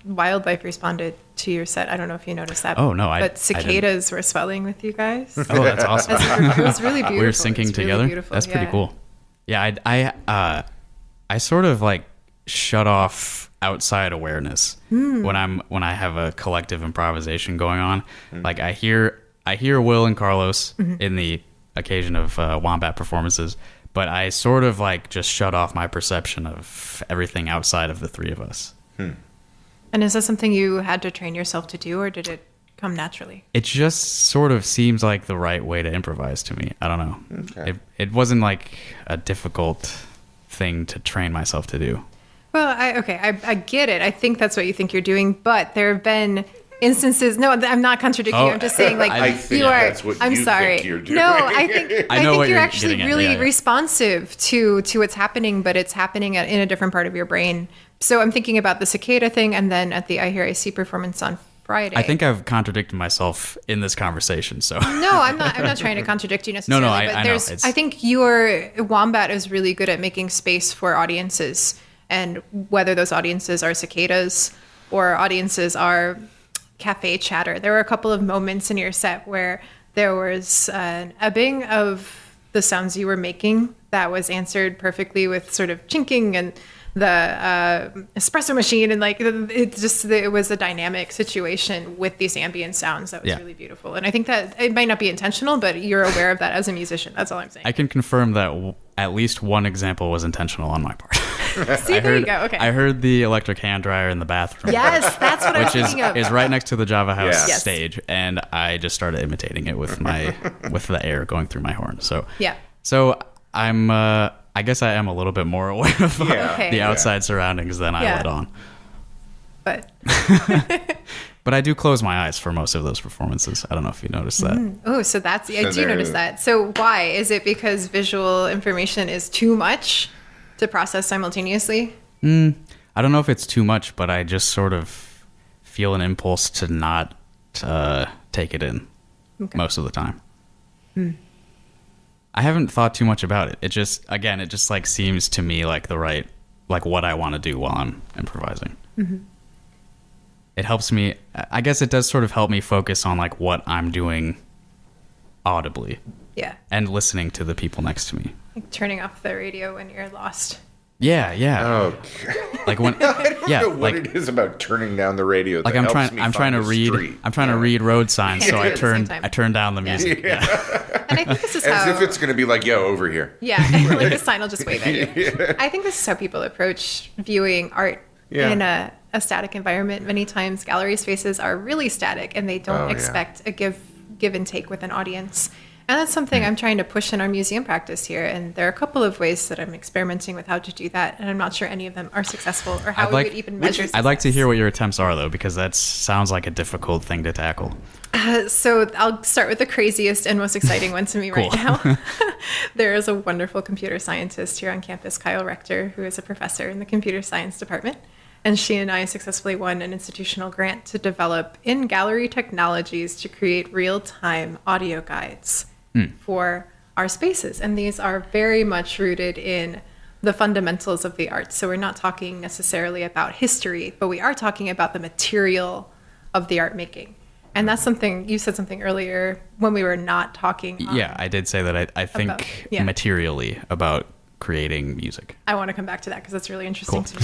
wildlife responded to your set? I don't know if you noticed that. Oh, no, but cicadas were swelling with you guys. Oh, that's awesome. It was really beautiful. We were syncing together. Really beautiful. That's pretty cool. Yeah, I sort of, like, shut off outside awareness when I have a collective improvisation going on. Like, I hear Will and Carlos in the occasion of Wombat performances, but I sort of, like, just shut off my perception of everything outside of the three of us. And is that something you had to train yourself to do, or did it come naturally? It just sort of seems like the right way to improvise to me. I don't know. Okay. It wasn't, like, a difficult thing to train myself to do. Well, I get it. I think that's what you think you're doing, but there have been instances. No, I'm not contradicting you. I'm just saying, like, I think you are. that's what I'm you sorry. think you're doing. No, I think you're actually really yeah. responsive to what's happening, but it's happening in a different part of your brain. So I'm thinking about the cicada thing, and then at the iHearIC performance on Friday. I think I've contradicted myself in this conversation. So no, I'm not trying to contradict you necessarily. No, but I know. I think your Wombat is really good at making space for audiences, and whether those audiences are cicadas or audiences are cafe chatter. There were a couple of moments in your set where there was an ebbing of the sounds you were making that was answered perfectly with sort of chinking and the espresso machine, and like it was a dynamic situation with these ambient sounds that was really beautiful. And I think that it might not be intentional, but you're aware of that as a musician. That's all I'm saying. I can confirm that at least one example was intentional on my part. See, there you go. Okay. I heard the electric hand dryer in the bathroom. Yes, that's what I'm thinking of. Which is right next to the Java House stage, and I just started imitating it with the air going through my horn. So I'm. I guess I am a little bit more aware of the outside surroundings than I would on. But but I do close my eyes for most of those performances. I don't know if you noticed that. Oh, so that's I do notice that. So why? Is it because visual information is too much to process simultaneously? I don't know if it's too much, but I just sort of feel an impulse to not take it in most of the time. I haven't thought too much about it. It just like seems to me like what I want to do while I'm improvising. Mm-hmm. It helps me. I guess it does sort of help me focus on like what I'm doing audibly. Yeah. And listening to the people next to me. Like turning off the radio when you're lost. Yeah. Oh, like when I don't know what it is about turning down the radio. Like I'm trying to read road signs, so I turn down the music. Yeah. And I think this is as if it's going to be like, yo, over here. Yeah, like the sign will just wave at you. Yeah. I think this is how people approach viewing art in a static environment. Many times gallery spaces are really static, and they don't expect a give and take with an audience. And that's something I'm trying to push in our museum practice here. And there are a couple of ways that I'm experimenting with how to do that. And I'm not sure any of them are successful or how we would even measure success. I'd like to hear what your attempts are, though, because that sounds like a difficult thing to tackle. So I'll start with the craziest and most exciting one to me right now. There is a wonderful computer scientist here on campus, Kyle Rector, who is a professor in the computer science department. And she and I successfully won an institutional grant to develop in-gallery technologies to create real-time audio guides for our spaces. And these are very much rooted in the fundamentals of the arts. So we're not talking necessarily about history, but we are talking about the material of the art making. And that's something, you said something earlier when we were not talking. Yeah, I did say that I think materially about creating music. I want to come back to that because that's really interesting to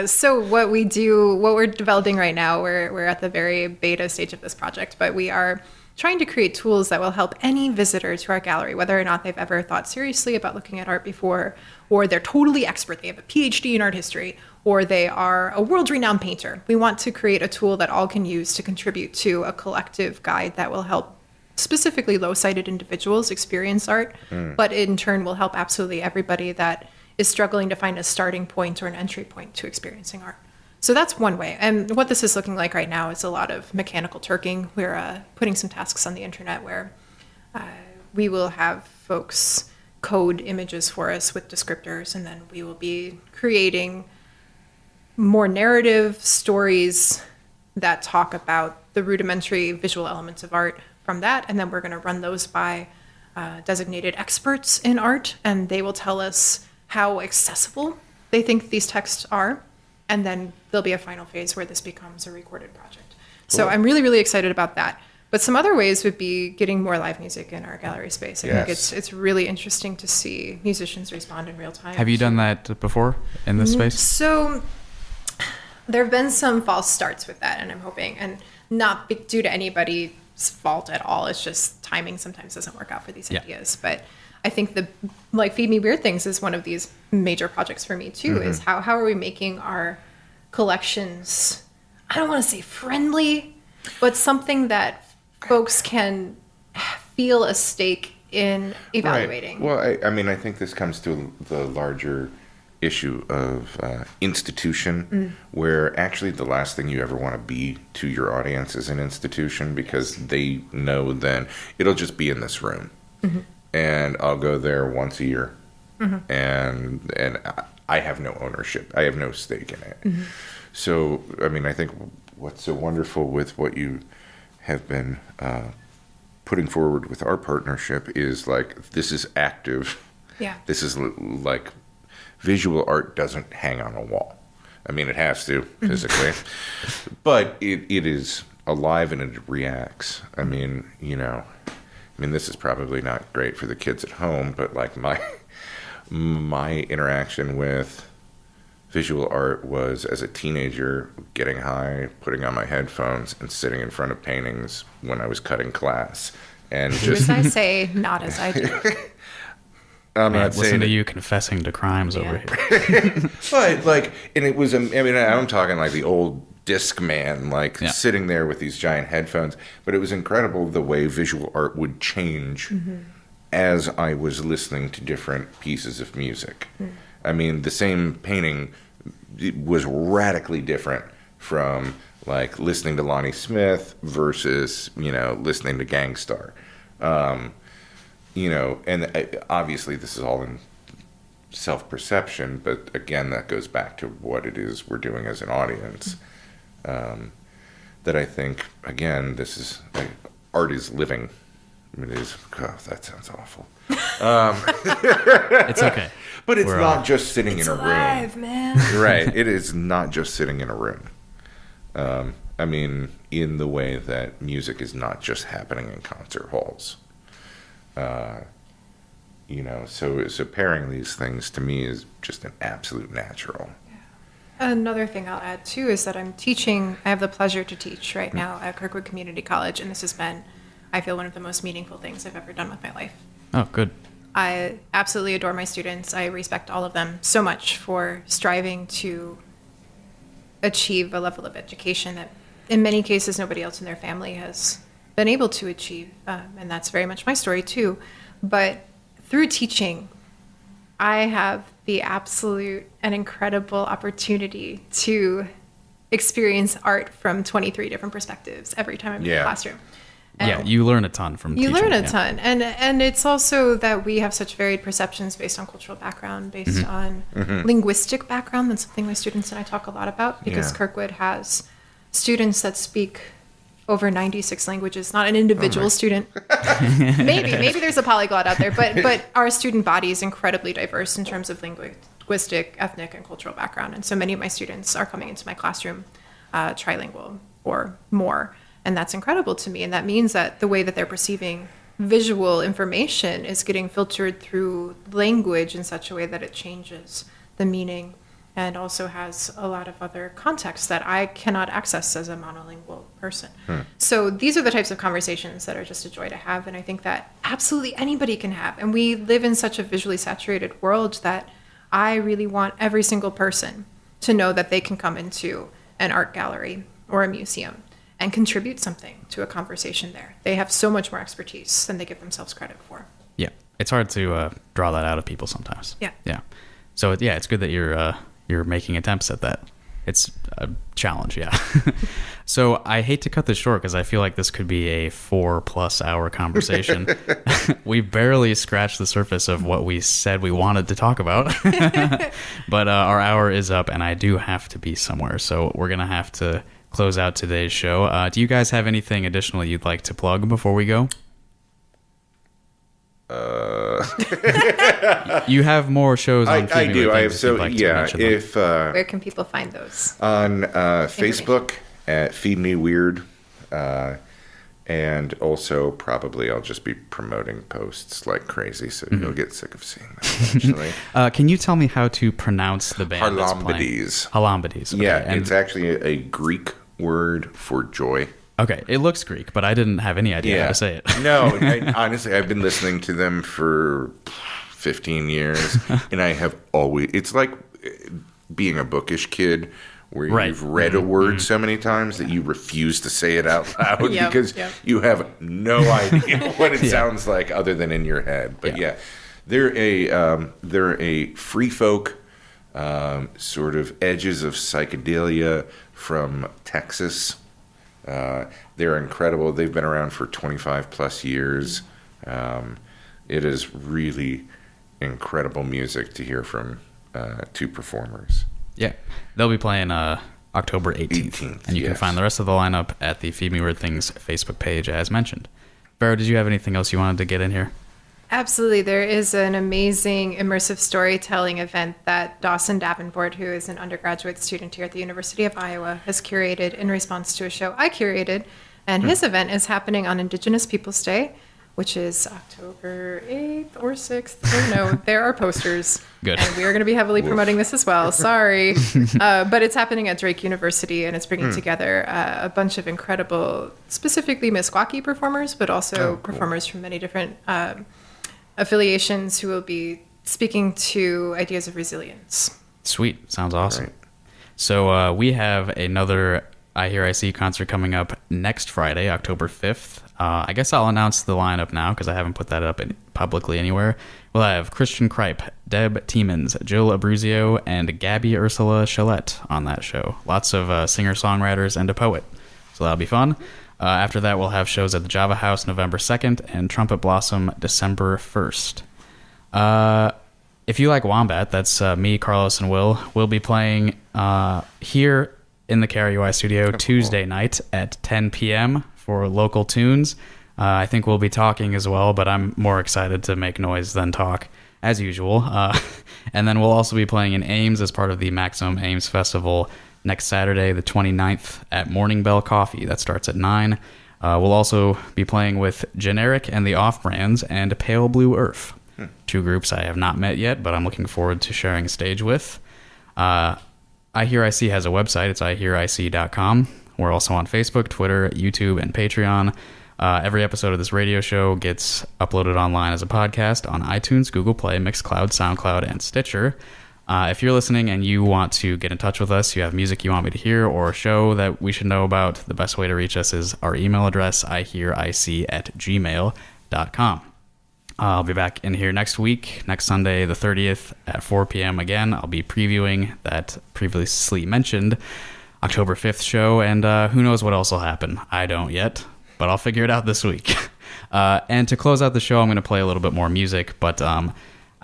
me. So what we're developing right now, we're at the very beta stage of this project, but we are trying to create tools that will help any visitor to our gallery, whether or not they've ever thought seriously about looking at art before, or they're totally expert, they have a PhD in art history, or they are a world-renowned painter. We want to create a tool that all can use to contribute to a collective guide that will help specifically low-sighted individuals experience art, but in turn will help absolutely everybody that is struggling to find a starting point or an entry point to experiencing art. So that's one way. And what this is looking like right now is a lot of mechanical turking. We're putting some tasks on the internet where we will have folks code images for us with descriptors, and then we will be creating more narrative stories that talk about the rudimentary visual elements of art from that. And then we're going to run those by designated experts in art, and they will tell us how accessible they think these texts are. And then there'll be a final phase where this becomes a recorded project. Cool. So I'm really, really excited about that. But some other ways would be getting more live music in our gallery space. I think it's really interesting to see musicians respond in real time. Have you done that before in this space? So there have been some false starts with that, and I'm hoping, and not due to anybody's fault at all. It's just timing sometimes doesn't work out for these ideas. But I think Feed Me Weird Things is one of these major projects for me too, is how are we making our collections, I don't want to say friendly, but something that folks can feel a stake in evaluating. Right. Well, I mean, I think this comes to the larger issue of institution, where actually the last thing you ever want to be to your audience is an institution, because they know then it'll just be in this room, and I'll go there once a year, and I have no ownership. I have no stake in it. So, I mean, I think what's so wonderful with what you have been putting forward with our partnership is like, this is active. Yeah. This is like, visual art doesn't hang on a wall. I mean, it has to physically, but it is alive and it reacts. I mean, this is probably not great for the kids at home, but like my interaction with visual art was as a teenager, getting high, putting on my headphones, and sitting in front of paintings when I was cutting class. And just, as I say, not as I do. I'm not listen saying to you confessing to crimes over here. But like, and it was, I'm talking like the old Discman, like sitting there with these giant headphones. But it was incredible the way visual art would change as I was listening to different pieces of music. I mean, the same painting was radically different from like listening to Lonnie Smith versus, listening to Gangstar. And obviously this is all in self-perception, but again, that goes back to what it is we're doing as an audience. That I think, again, this is, art is living. It is, that sounds awful. It's okay. But it's not just sitting in a alive, room. Man. Right. It is not just sitting in a room. In the way that music is not just happening in concert halls. So pairing these things to me is just an absolute natural. Another thing I'll add too is that I'm teaching. I have the pleasure to teach right now at Kirkwood Community College, and this has been, I feel, one of the most meaningful things I've ever done with my life. Oh, good. I absolutely adore my students. I respect all of them so much for striving to achieve a level of education that in many cases nobody else in their family has been able to achieve. And that's very much my story too. But through teaching, I have the absolute and incredible opportunity to experience art from 23 different perspectives every time I'm in the classroom. And you learn a ton from teaching. You learn a ton. And it's also that we have such varied perceptions based on cultural background, based on linguistic background. That's something my students and I talk a lot about, because Kirkwood has students that speak over 96 languages, not an individual student. Maybe there's a polyglot out there, but our student body is incredibly diverse in terms of linguistic, ethnic, and cultural background. And so many of my students are coming into my classroom trilingual or more. And that's incredible to me. And that means that the way that they're perceiving visual information is getting filtered through language in such a way that it changes the meaning and also has a lot of other contexts that I cannot access as a monolingual person. So these are the types of conversations that are just a joy to have. And I think that absolutely anybody can have. And we live in such a visually saturated world that I really want every single person to know that they can come into an art gallery or a museum and contribute something to a conversation there. They have so much more expertise than they give themselves credit for. Yeah, it's hard to draw that out of people sometimes. Yeah. So it's good that you're making attempts at that. It's a challenge, yeah. So I hate to cut this short because I feel like this could be a 4+ hour conversation. We barely scratched the surface of what we said we wanted to talk about. But our hour is up and I do have to be somewhere. So we're going to have to close out today's show. Do you guys have anything additional you'd like to plug before we go? You have more shows on I do. I have where can people find those? On Facebook at Feed Me Weird, and also probably I'll just be promoting posts like crazy, so you'll get sick of seeing that eventually. Can you tell me how to pronounce the band? Halambides. Halambides. Okay. Yeah, it's actually a Greek word for joy. Okay, it looks Greek, but I didn't have any idea how to say it. No, honestly, I've been listening to them for 15 years, and I have always... It's like being a bookish kid where you've read a word so many times that you refuse to say it out loud because you have no idea what it sounds like other than in your head. But they're a free folk sort of edges of psychedelia from Texas. They're incredible. They've been around for 25 plus years. It is really incredible music to hear from two performers. Yeah, they'll be playing October 18th. And you can find the rest of the lineup at the Feed Me Weird Things Facebook page, as mentioned. Vero, did you have anything else you wanted to get in here? Absolutely. There is an amazing immersive storytelling event that Dawson Davenport, who is an undergraduate student here at the University of Iowa, has curated in response to a show I curated. And his event is happening on Indigenous Peoples Day, which is October 8th or 6th. I don't know. There are posters. Good. And we are going to be heavily promoting this as well. Sorry. But it's happening at Drake University, and it's bringing together a bunch of incredible, specifically Meskwaki performers, but also performers from many different affiliations who will be speaking to ideas of resilience. Sweet. Sounds awesome. Right. So we have another iHearIC concert coming up next Friday, October 5th. I guess I'll announce the lineup now because I haven't put that up publicly anywhere. We'll have Christian Cripe, Deb Tiemens, Jill Abruzzio, and Gabby Ursula Chelette on that show. Lots of singer-songwriters and a poet. So that'll be fun. After that, we'll have shows at the Java House November 2nd and Trumpet Blossom December 1st. If you like Wombat, that's me, Carlos, and Will. We'll be playing here in the KRUI studio Tuesday night at 10 p.m. for local tunes. I think we'll be talking as well, but I'm more excited to make noise than talk, as usual. And then we'll also be playing in Ames as part of the Maximum Ames Festival next Saturday, the 29th, at Morning Bell Coffee. That starts at 9. We'll also be playing with Generic and the Off-Brands and Pale Blue Earth, two groups I have not met yet, but I'm looking forward to sharing a stage with. iHearIC has a website. It's iHearIC.com. We're also on Facebook, Twitter, YouTube, and Patreon. Every episode of this radio show gets uploaded online as a podcast on iTunes, Google Play, Mixcloud, SoundCloud, and Stitcher. If you're listening and you want to get in touch with us, you have music you want me to hear or a show that we should know about, the best way to reach us is our email address, ihearic@gmail.com. I'll be back in here next week, next Sunday, the 30th at 4 p.m. again. I'll be previewing that previously mentioned October 5th show, and who knows what else will happen. I don't yet, but I'll figure it out this week. And to close out the show, I'm going to play a little bit more music, but I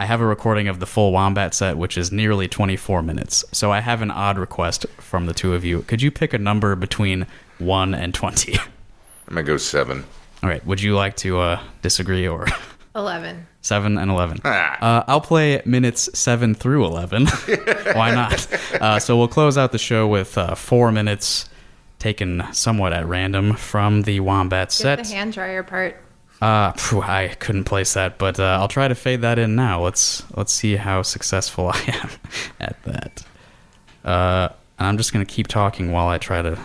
have a recording of the full Wombat set, which is nearly 24 minutes. So I have an odd request from the two of you. Could you pick a number between 1 and 20? I'm going to go 7. All right. Would you like to disagree or... 11. 7 and 11. I'll play minutes 7 through 11. Why not? So we'll close out the show with 4 minutes taken somewhat at random from the Wombat set. Get the hand dryer part. I couldn't place that, but I'll try to fade that in now. Let's see how successful I am at that. And I'm just going to keep talking while I try to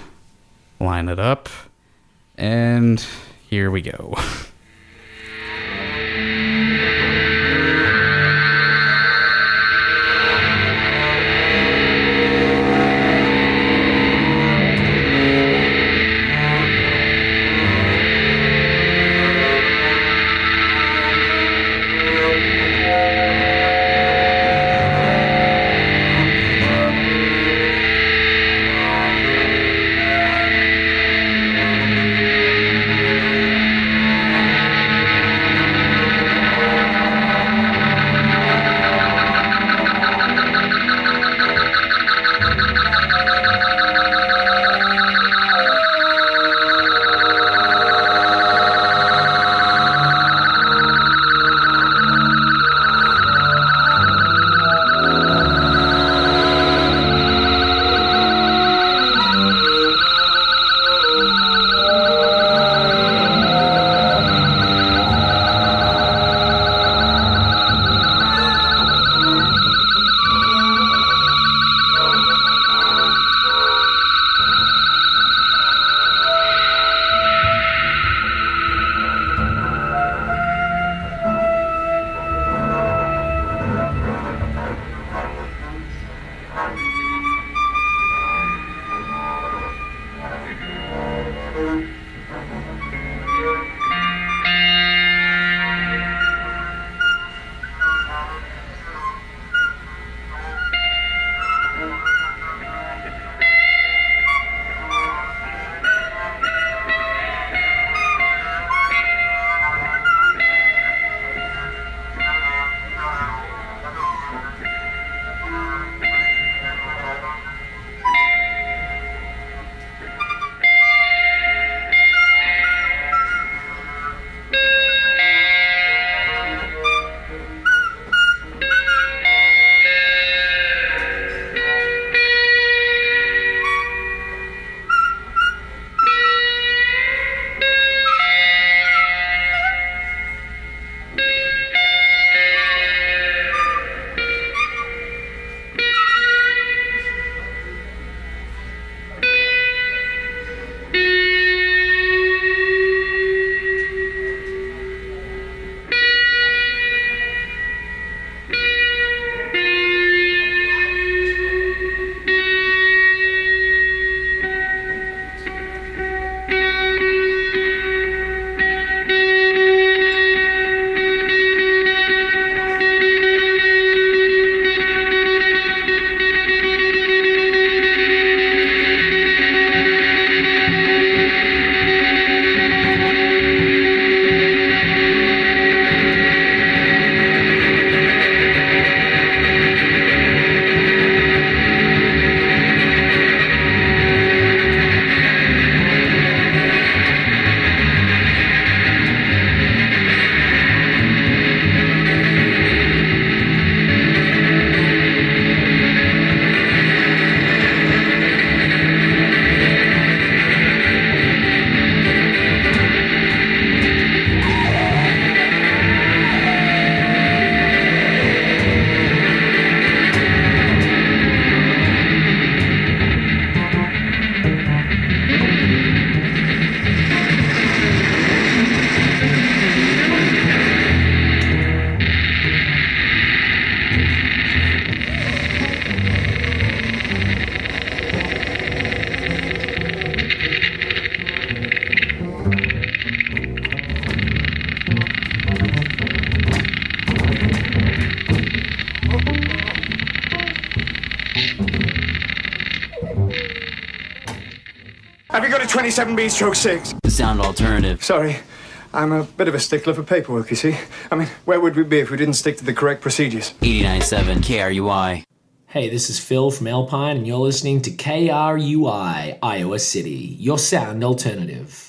line it up. And here we go. Have you got a 27B stroke 6? The sound alternative. Sorry, I'm a bit of a stickler for paperwork, you see. I mean, where would we be if we didn't stick to the correct procedures? 89.7 KRUI. Hey, this is Phil from Alpine, and you're listening to KRUI, Iowa City, your sound alternative.